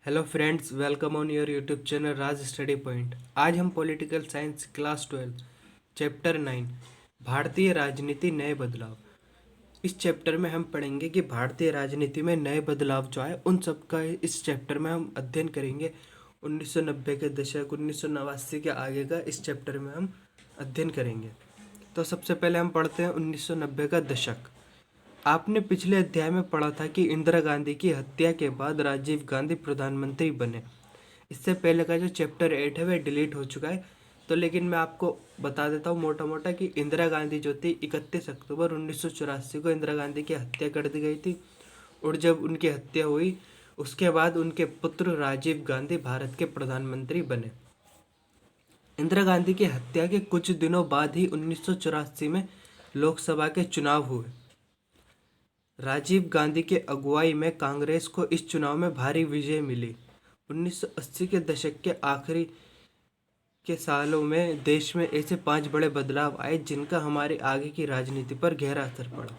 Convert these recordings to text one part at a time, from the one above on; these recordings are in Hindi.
Hello friends, welcome on your YouTube channel Raj study point. आज हम पॉलिटिकल साइंस क्लास 12 चैप्टर 9 भारतीय राजनीति नए बदलाव। इस चैप्टर में हम पढ़ेंगे कि भारतीय राजनीति में नए बदलाव जो आए उन सब का इस चैप्टर में हम अध्ययन करेंगे। 1990 के दशक 1989 के आगे का इस चैप्टर में हम अध्ययन करेंगे। तो सबसे पहले हम पढ़ते हैं 1990 का दशक। आपने पिछले अध्याय में पढ़ा था कि इंदिरा गांधी की हत्या के बाद राजीव गांधी प्रधानमंत्री बने। इससे पहले का जो चैप्टर 8 है वह डिलीट हो चुका है। तो लेकिन मैं आपको बता देता हूँ मोटा मोटा कि इंदिरा गांधी जो थी 31 अक्टूबर 1984 को इंदिरा गांधी की हत्या कर दी गई थी। और जब उनकी हत्या हुई उसके बाद उनके पुत्र राजीव गांधी भारत के प्रधानमंत्री बने। इंदिरा गांधी की हत्या के कुछ दिनों बाद ही 1984 में लोकसभा के चुनाव हुए। राजीव गांधी के अगुवाई में कांग्रेस को इस चुनाव में भारी विजय मिली। 1980 के दशक के आखिरी के सालों में देश में ऐसे 5 बड़े बदलाव आए जिनका हमारी आगे की राजनीति पर गहरा असर पड़ा।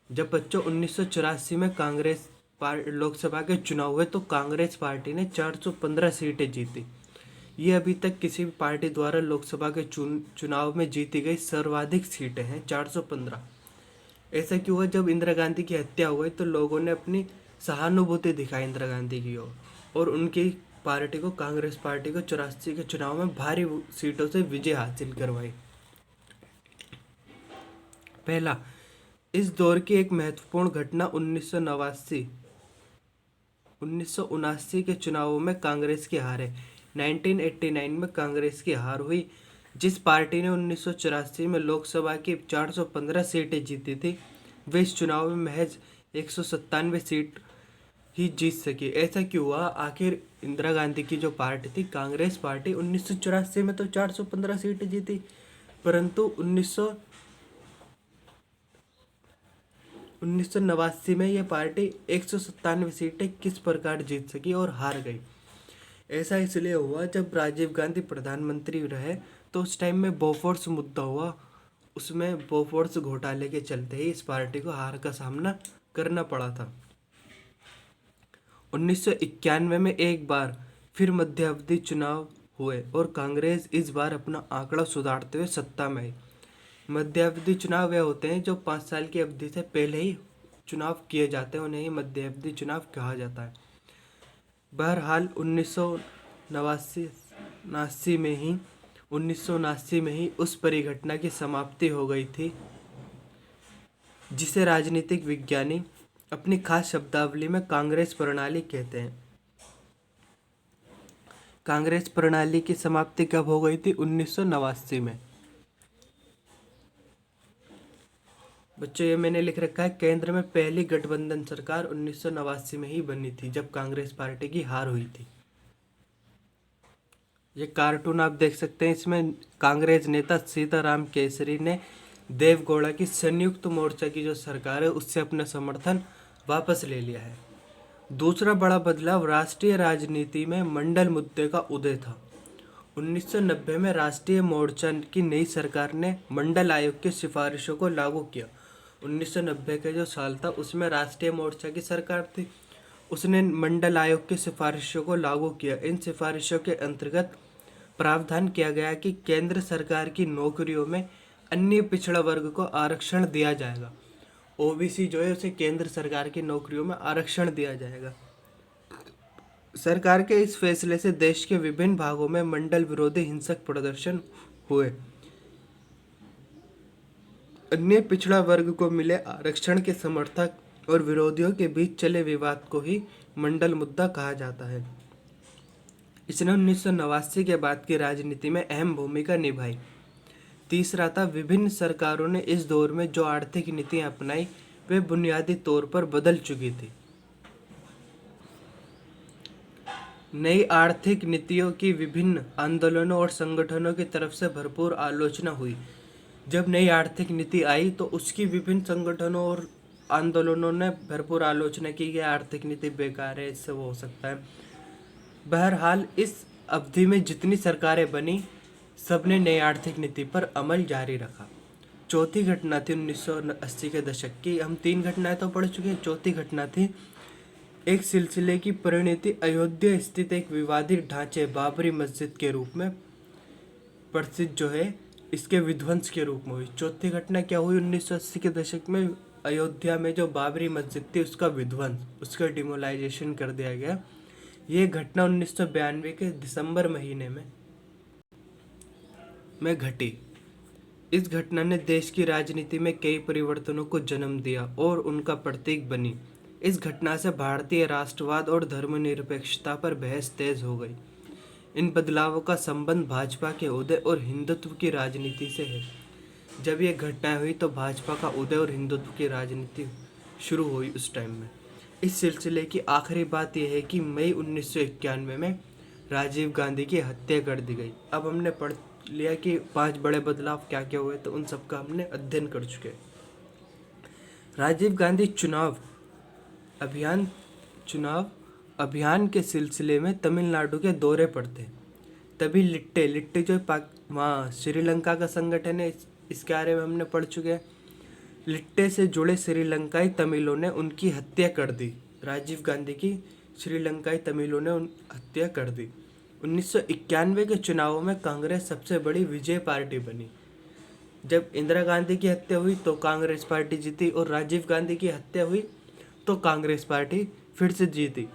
जब बच्चों 1984 में कांग्रेस लोकसभा के चुनाव हुए तो कांग्रेस पार्टी ने 415 सीटें जीती। ये अभी तक किसी भी पार्टी द्वारा लोकसभा के चुनाव में जीती गई सर्वाधिक सीटें हैं, 415। ऐसा क्यों हुआ? जब इंदिरा गांधी की हत्या हुई तो लोगों ने अपनी सहानुभूति दिखाई इंदिरा गांधी की ओर और उनकी पार्टी को, कांग्रेस पार्टी को 84 के चुनाव में भारी सीटों से विजय हासिल करवाई। पहला, इस दौर की एक महत्वपूर्ण घटना 1979 के चुनावों में कांग्रेस की हार है। 1989 में कांग्रेस की हार हुई। जिस पार्टी ने 1984 में लोकसभा की 415 सीटें जीती थी वे इस चुनाव में महज 197 सीट ही जीत सकी। ऐसा क्यों हुआ? आखिर इंदिरा गांधी की जो पार्टी थी कांग्रेस पार्टी 1984 में तो 415 सीटें जीती, परंतु 1989 में यह पार्टी 197 सीटें किस प्रकार जीत सकी और हार गई? ऐसा इसलिए हुआ जब राजीव गांधी प्रधानमंत्री रहे तो उस टाइम में बोफोर्स मुद्दा हुआ। उसमें बोफोर्स घोटाले के चलते ही इस पार्टी को हार का सामना करना पड़ा था। 1991 में एक बार फिर मध्यावधि चुनाव हुए और कांग्रेस इस बार अपना आंकड़ा सुधारते हुए सत्ता में आई। मध्यावधि चुनाव वे होते हैं जो 5 साल की अवधि से पहले ही चुनाव किए जाते हैं, उन्हें ही मध्यावधि चुनाव कहा जाता है। बहरहाल 1979 में ही उस परिघटना की समाप्ति हो गई थी जिसे राजनीतिक विज्ञानी अपनी खास शब्दावली में कांग्रेस प्रणाली कहते हैं। कांग्रेस प्रणाली की समाप्ति कब हो गई थी? 1989 में। बच्चों, ये मैंने लिख रखा है, केंद्र में पहली गठबंधन सरकार 1989 में ही बनी थी जब कांग्रेस पार्टी की हार हुई थी। ये कार्टून आप देख सकते हैं, इसमें कांग्रेस नेता सीताराम केसरी ने देवगौड़ा की संयुक्त मोर्चा की जो सरकार है उससे अपना समर्थन वापस ले लिया है। दूसरा बड़ा बदलाव राष्ट्रीय राजनीति में मंडल मुद्दे का उदय था। 1990 में राष्ट्रीय मोर्चा की नई सरकार ने मंडल आयोग की सिफारिशों को लागू किया। 1990 का जो साल था उसमें राष्ट्रीय मोर्चा की सरकार थी, उसने मंडल आयोग की सिफारिशों को लागू किया। इन सिफारिशों के अंतर्गत प्रावधान किया गया कि केंद्र सरकार की नौकरियों में अन्य पिछड़ा वर्ग को आरक्षण दिया जाएगा। ओबीसी जो है उसे केंद्र सरकार की नौकरियों में आरक्षण दिया जाएगा। सरकार के इस फैसले से देश के विभिन्न भागों में मंडल विरोधी हिंसक प्रदर्शन हुए। अन्य पिछड़ा वर्ग को मिले आरक्षण के समर्थक और विरोधियों के बीच चले विवाद को ही मंडल मुद्दा कहा जाता है। इसने 1989 के बाद की राजनीति में अहम भूमिका निभाई। तीसरा था, विभिन्न सरकारों ने इस दौर में जो आर्थिक नीतियां अपनाई वे बुनियादी तौर पर बदल चुकी थी। नई आर्थिक नीतियों की विभिन्न आंदोलनों और संगठनों की तरफ से भरपूर आलोचना हुई। जब नई आर्थिक नीति आई तो उसकी विभिन्न संगठनों और आंदोलनों ने भरपूर आलोचना की कि आर्थिक नीति बेकार है, इससे वो हो सकता है। बहरहाल इस अवधि में जितनी सरकारें बनी सबने नई आर्थिक नीति पर अमल जारी रखा। चौथी घटना थी 1980 के दशक की। हम 3 घटनाएं तो पढ़ चुके हैं, चौथी घटना थी एक सिलसिले की परिणति अयोध्या स्थित एक विवादित ढांचे बाबरी मस्जिद के रूप में प्रसिद्ध जो है इसके विध्वंस के रूप में हुई। चौथी घटना क्या हुई? 1980 के दशक में अयोध्या में जो बाबरी मस्जिद थी उसका विध्वंस, उसका डिमोलाइजेशन कर दिया गया। ये घटना 1992 के दिसंबर महीने में घटी। इस घटना ने देश की राजनीति में कई परिवर्तनों को जन्म दिया और उनका प्रतीक बनी। इस घटना से भारतीय राष्ट्रवाद और धर्मनिरपेक्षता पर बहस तेज हो गई। इन बदलावों का संबंध भाजपा के उदय और हिंदुत्व की राजनीति से है। जब ये घटना हुई तो भाजपा का उदय और हिंदुत्व की राजनीति शुरू हुई उस टाइम में। इस सिलसिले की आखिरी बात यह है कि मई 1991 में राजीव गांधी की हत्या कर दी गई। अब हमने पढ़ लिया कि 5 बड़े बदलाव क्या क्या हुए, तो उन सब का हमने अध्ययन कर चुके हैं। राजीव गांधी चुनाव अभियान के सिलसिले में तमिलनाडु के दौरे पर थे। तभी लिट्टे जो वहाँ श्रीलंका का संगठन है, इसके बारे में हमने पढ़ चुके हैं। लिट्टे से जुड़े श्रीलंकाई तमिलों ने उनकी हत्या कर दी। राजीव गांधी की श्रीलंकाई तमिलों ने हत्या कर दी। 1991 के चुनावों में कांग्रेस सबसे बड़ी विजय पार्टी बनी। जब इंदिरा गांधी की हत्या हुई तो कांग्रेस पार्टी जीती, और राजीव गांधी की हत्या हुई तो कांग्रेस पार्टी फिर से जीती।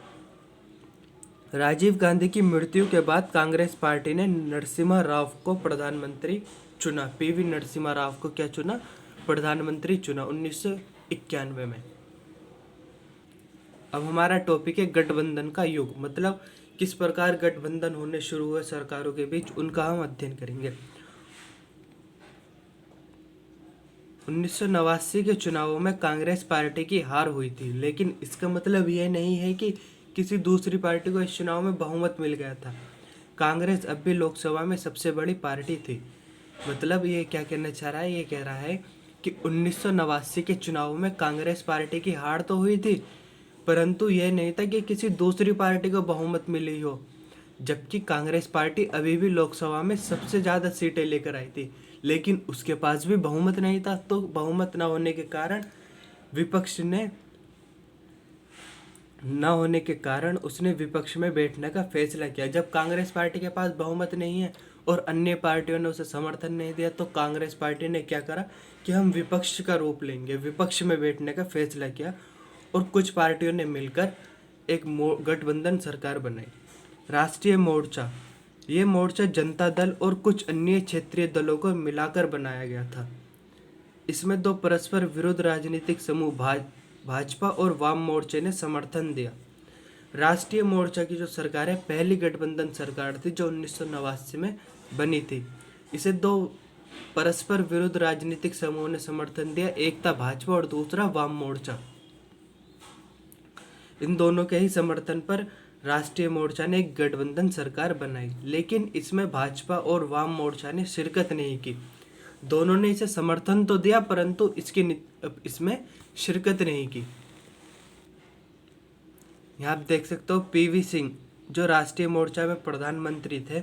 राजीव गांधी की मृत्यु के बाद कांग्रेस पार्टी ने नरसिम्हा राव को प्रधानमंत्री चुना। पीवी नरसिम्हा राव को क्या चुना? प्रधानमंत्री चुना 1991 में। अब हमारा टॉपिक है गठबंधन का युग, मतलब किस प्रकार गठबंधन होने शुरू हुए सरकारों के बीच, उनका हम अध्ययन करेंगे। 1989 के चुनावों में कांग्रेस पार्टी की हार हुई थी, लेकिन इसका मतलब यह नहीं है कि किसी दूसरी पार्टी को इस चुनाव में बहुमत मिल गया था। कांग्रेस अब भी लोकसभा में सबसे बड़ी पार्टी थी। मतलब ये क्या कहना चाह रहा है? ये कह रहा है कि 1989 के चुनाव में कांग्रेस पार्टी की हार तो हुई थी, परंतु यह नहीं था कि किसी दूसरी पार्टी को बहुमत मिली हो, जबकि कांग्रेस पार्टी अभी भी लोकसभा में सबसे ज़्यादा सीटें लेकर आई थी, लेकिन उसके पास भी बहुमत नहीं था। तो बहुमत न होने के कारण उसने विपक्ष में बैठने का फैसला किया। जब कांग्रेस पार्टी के पास बहुमत नहीं है और अन्य पार्टियों ने उसे समर्थन नहीं दिया, तो कांग्रेस पार्टी ने क्या करा कि हम विपक्ष का रूप लेंगे, विपक्ष में बैठने का फैसला किया, और कुछ पार्टियों ने मिलकर एक गठबंधन सरकार बनाई। राष्ट्रीय मोर्चा, ये मोर्चा जनता दल और कुछ अन्य क्षेत्रीय दलों को मिलाकर बनाया गया था। इसमें 2 परस्पर विरोध राजनीतिक समूह भाजपा और वाम मोर्चे ने समर्थन दिया। राष्ट्रीय मोर्चा की जो सरकार है, पहली गठबंधन सरकार थी जो 1989 में बनी थी। इसे 2 परस्पर विरोध राजनीतिक समूहों ने समर्थन दिया, एक था भाजपा और दूसरा वाम मोर्चा। इन दोनों के ही समर्थन पर राष्ट्रीय मोर्चा ने एक गठबंधन सरकार बनाई, लेकिन इसमें भाजपा और वाम मोर्चा ने शिरकत नहीं की। दोनों ने इसे समर्थन तो दिया, परंतु इसमें शिरकत नहीं की। यहाँ आप देख सकते हो पीवी सिंह जो राष्ट्रीय मोर्चा में प्रधानमंत्री थे,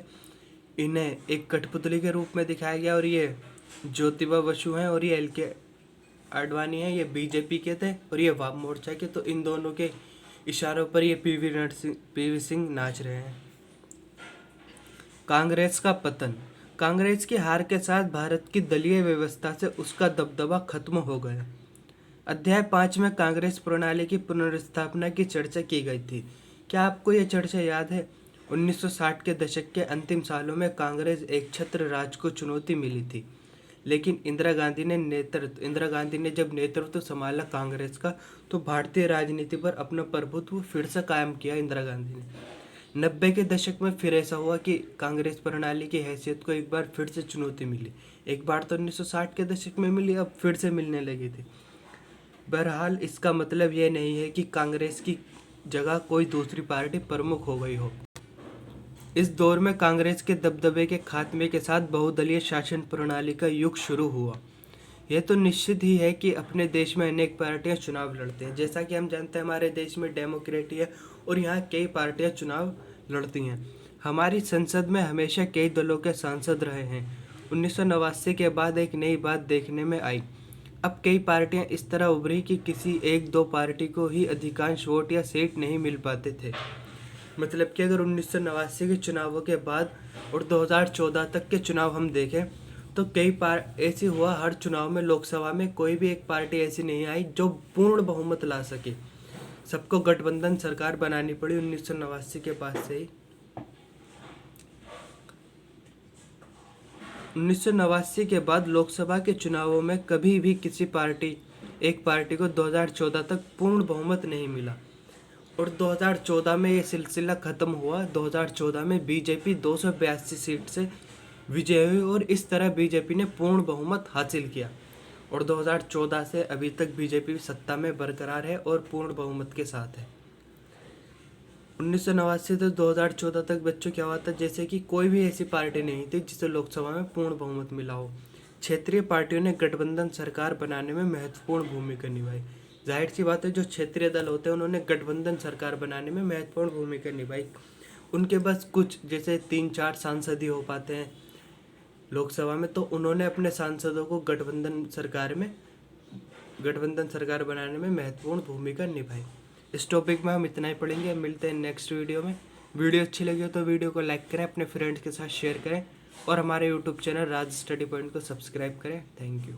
इन्हें एक कठपुतली के रूप में दिखाया गया, और ये ज्योतिबा बसु हैं और ये एल.के. आडवाणी हैं, ये बीजेपी के थे और ये वाम मोर्चा के। तो इन दोनों के इशारों पर ये पीवी सिंह नाच रहे हैं। कांग्रेस का पतन, कांग्रेस की हार के साथ भारत की दलीय व्यवस्था से उसका दबदबा खत्म हो गया। अध्याय 5 में कांग्रेस प्रणाली की पुनर्स्थापना की चर्चा की गई थी। क्या आपको यह चर्चा याद है? 1960 के दशक के अंतिम सालों में कांग्रेस एक छत्र राज को चुनौती मिली थी, लेकिन इंदिरा गांधी ने जब नेतृत्व संभाला कांग्रेस का, तो भारतीय राजनीति पर अपना प्रभुत्व फिर से कायम किया इंदिरा गांधी ने। 90 के दशक में फिर ऐसा हुआ कि कांग्रेस प्रणाली की हैसियत को एक बार फिर से चुनौती मिली। एक बार तो 1960 के दशक में मिली, अब फिर से मिलने लगी थी। बहरहाल इसका मतलब यह नहीं है कि कांग्रेस की जगह कोई दूसरी पार्टी प्रमुख हो गई हो। इस दौर में कांग्रेस के दबदबे के खात्मे के साथ बहुदलीय शासन प्रणाली का युग शुरू हुआ। यह तो निश्चित ही है कि अपने देश में अनेक पार्टियां चुनाव लड़ते हैं। जैसा कि हम जानते हैं हमारे देश में डेमोक्रेसी है और यहाँ कई पार्टियां चुनाव लड़ती हैं। हमारी संसद में हमेशा कई दलों के सांसद रहे हैं। 1989 के बाद एक नई बात देखने में आई। अब कई पार्टियां इस तरह उभरी कि किसी एक दो पार्टी को ही अधिकांश वोट या सीट नहीं मिल पाते थे। मतलब कि अगर 1989 के चुनावों के बाद और 2014 तक के चुनाव हम देखें तो कई बार ऐसे हुआ, हर चुनाव में लोकसभा में कोई भी एक पार्टी ऐसी नहीं आई जो पूर्ण बहुमत ला सके। सबको गठबंधन सरकार बनानी पड़ी 1989 के बाद से ही। 1989 के बाद लोकसभा के चुनावों में कभी भी किसी एक पार्टी को 2014 तक पूर्ण बहुमत नहीं मिला और 2014 में ये सिलसिला ख़त्म हुआ। 2014 में बीजेपी 282 सीट से विजय हुई और इस तरह बीजेपी ने पूर्ण बहुमत हासिल किया और 2014 से अभी तक बीजेपी सत्ता में बरकरार है और पूर्ण बहुमत के साथ है। 1989 से 2014 तक बच्चों क्या हुआ था, जैसे कि कोई भी ऐसी पार्टी नहीं थी जिसे लोकसभा में पूर्ण बहुमत मिला हो। क्षेत्रीय पार्टियों ने गठबंधन सरकार बनाने में महत्वपूर्ण भूमिका निभाई। जाहिर सी बात है, जो क्षेत्रीय दल होते हैं उन्होंने गठबंधन सरकार बनाने में महत्वपूर्ण भूमिका निभाई। उनके बस कुछ जैसे 3-4 सांसद ही हो पाते हैं लोकसभा में, तो उन्होंने अपने सांसदों को गठबंधन सरकार बनाने में महत्वपूर्ण भूमिका निभाई। इस टॉपिक में हम इतना ही पढ़ेंगे। मिलते हैं नेक्स्ट वीडियो में। वीडियो अच्छी लगी हो तो वीडियो को लाइक करें, अपने फ्रेंड्स के साथ शेयर करें और हमारे यूट्यूब चैनल राज स्टडी पॉइंट को सब्सक्राइब करें। Thank you.